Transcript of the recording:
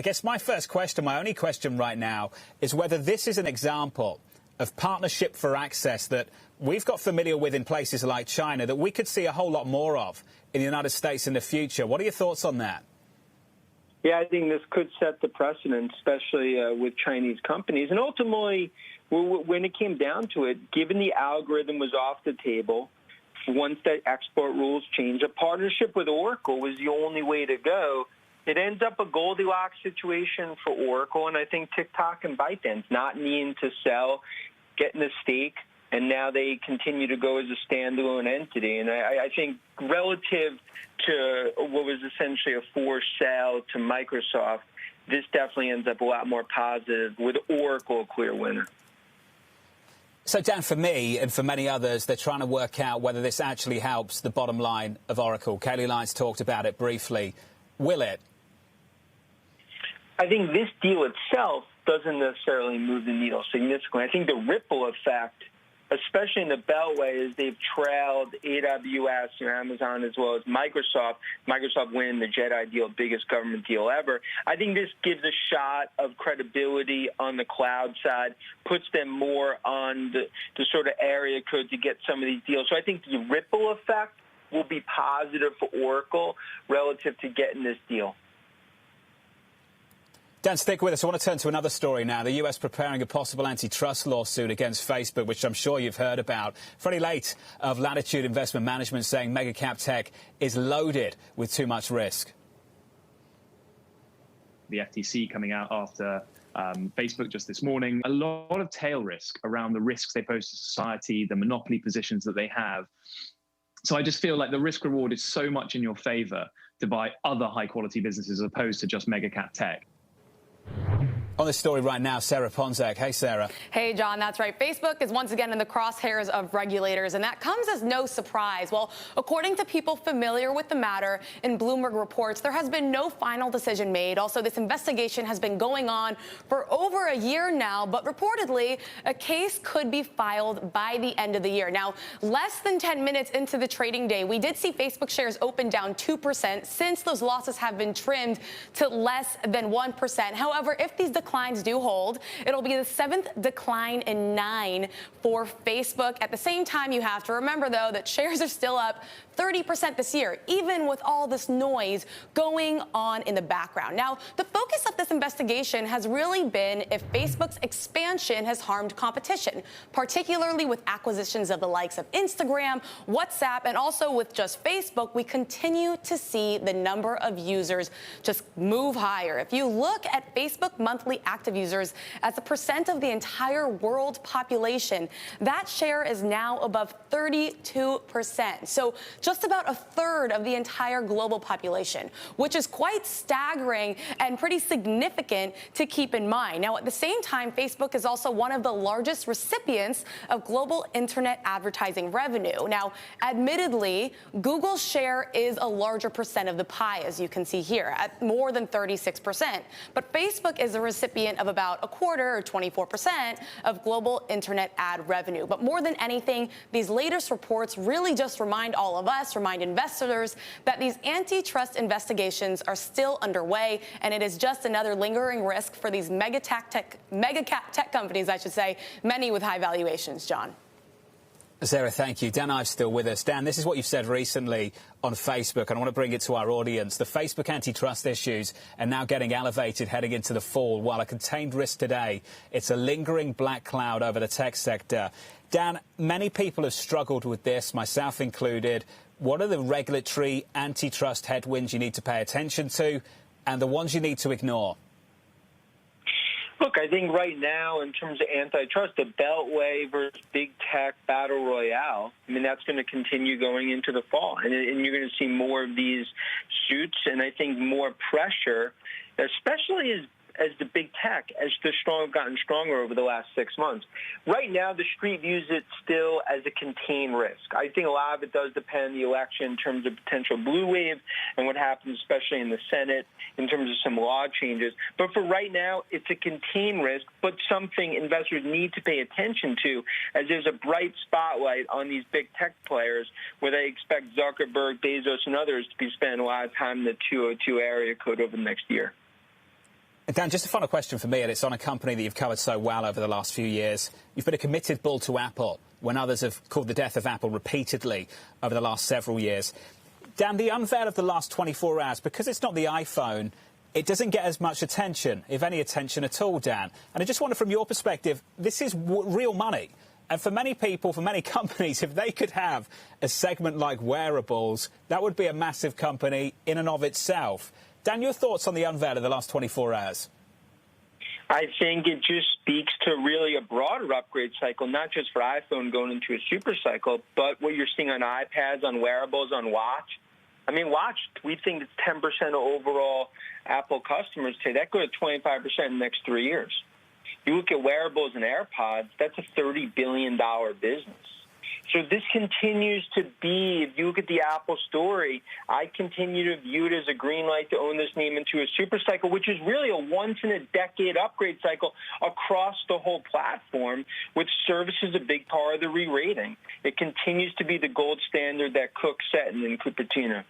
I guess my first question, my only question right now, is whether this is an example of partnership for access that we've got familiar with in places like China that we could see a whole lot more of in the United States in the future. What are your thoughts on that? Yeah, I think this could set the precedent, especially with Chinese companies. And ultimately, when it came down to it, given the algorithm was off the table, once the export rules changed, a partnership with Oracle was the only way to go. It ends up a Goldilocks situation for Oracle, and I think TikTok and ByteDance not needing to sell, getting a stake, and now they continue to go as a standalone entity. And I think relative to what was essentially a forced sale to Microsoft, this definitely ends up a lot more positive with Oracle a clear winner. So, Dan, for me and for many others, they're trying to work out whether this actually helps the bottom line of Oracle. Kelly Lyons talked about it briefly. Will it? I think this deal itself doesn't necessarily move the needle significantly. I think the ripple effect, especially in the Beltway, as they've trailed AWS and Amazon as well as Microsoft. Microsoft winning the JEDI deal, biggest government deal ever. I think this gives a shot of credibility on the cloud side, puts them more on the sort of area code to get some of these deals. So I think the ripple effect will be positive for Oracle relative to getting this deal. Dan, stick with us. I want to turn to another story now. The U.S. preparing a possible antitrust lawsuit against Facebook, which I'm sure you've heard about. Freddie Late of Latitude Investment Management saying mega-cap tech is loaded with too much risk. The FTC coming out after Facebook just this morning. A lot of tail risk around the risks they pose to society, the monopoly positions that they have. So I just feel like the risk-reward is so much in your favor to buy other high-quality businesses as opposed to just mega-cap tech. On this story right now, Sarah Ponczak. Hey, Sarah. Hey, John, that's right. Facebook is once again in the crosshairs of regulators, and that comes as no surprise. Well, according to people familiar with the matter in Bloomberg reports, there has been no final decision made. Also, this investigation has been going on for over a year now, but reportedly, a case could be filed by the end of the year. Now, less than 10 minutes into the trading day, we did see Facebook shares open down 2% since those losses have been trimmed to less than 1%. However, if these declines do hold, it'll be the 7th decline in 9 for Facebook. At the same time, you have to remember, though, that shares are still up 30% this year, even with all this noise going on in the background. Now, the focus of this investigation has really been if Facebook's expansion has harmed competition, particularly with acquisitions of the likes of Instagram, WhatsApp, and also with just Facebook. We continue to see the number of users just move higher. If you look at Facebook monthly active users as a percent of the entire world population, that share is now above 32%. So just about a third of the entire global population, which is quite staggering and pretty significant to keep in mind. Now, at the same time, Facebook is also one of the largest recipients of global internet advertising revenue. Now, admittedly, Google's share is a larger percent of the pie, as you can see here, at more than 36%. But Facebook is a recipient of about a quarter, or 24%, of global internet ad revenue. But more than anything, these latest reports really just remind all of us, remind investors, that these antitrust investigations are still underway, and it is just another lingering risk for these mega-cap tech companies, I should say, many with high valuations, John. Sarah, thank you. Dan Ives still with us. Dan, this is what you've said recently on Facebook, and I want to bring it to our audience. The Facebook antitrust issues are now getting elevated heading into the fall. While a contained risk today, it's a lingering black cloud over the tech sector. Dan, many people have struggled with this, myself included. What are the regulatory antitrust headwinds you need to pay attention to and the ones you need to ignore? Look, I think right now, in terms of antitrust, the Beltway versus big tech battle royale, I mean, that's going to continue going into the fall. And you're going to see more of these suits, and I think more pressure, especially as the big tech, as the strong have gotten stronger over the last 6 months. Right now, the street views it still as a contained risk. I think a lot of it does depend on the election in terms of potential blue wave and what happens, especially in the Senate, in terms of some law changes. But for right now, it's a contained risk, but something investors need to pay attention to, as there's a bright spotlight on these big tech players where they expect Zuckerberg, Bezos, and others to be spending a lot of time in the 202 area code over the next year. Dan, just a final question for me, and it's on a company that you've covered so well over the last few years. You've been a committed bull to Apple when others have called the death of Apple repeatedly over the last several years. Dan, the unveil of the last 24 hours, because it's not the iPhone, it doesn't get as much attention, if any attention at all, Dan. And I just wonder, from your perspective, this is real money. And for many people, for many companies, if they could have a segment like wearables, that would be a massive company in and of itself. Dan, your thoughts on the unveil of the last 24 hours? I think it just speaks to really a broader upgrade cycle, not just for iPhone going into a super cycle, but what you're seeing on iPads, on wearables, on Watch. I mean, Watch, we think it's 10% of overall Apple customers today. That goes to 25% in the next 3 years. You look at wearables and AirPods, that's a $30 billion business. So this continues to be, if you look at the Apple story, I continue to view it as a green light to own this name into a super cycle, which is really a once-in-a-decade upgrade cycle across the whole platform, with services a big part of the re-rating. It continues to be the gold standard that Cook set in Cupertino.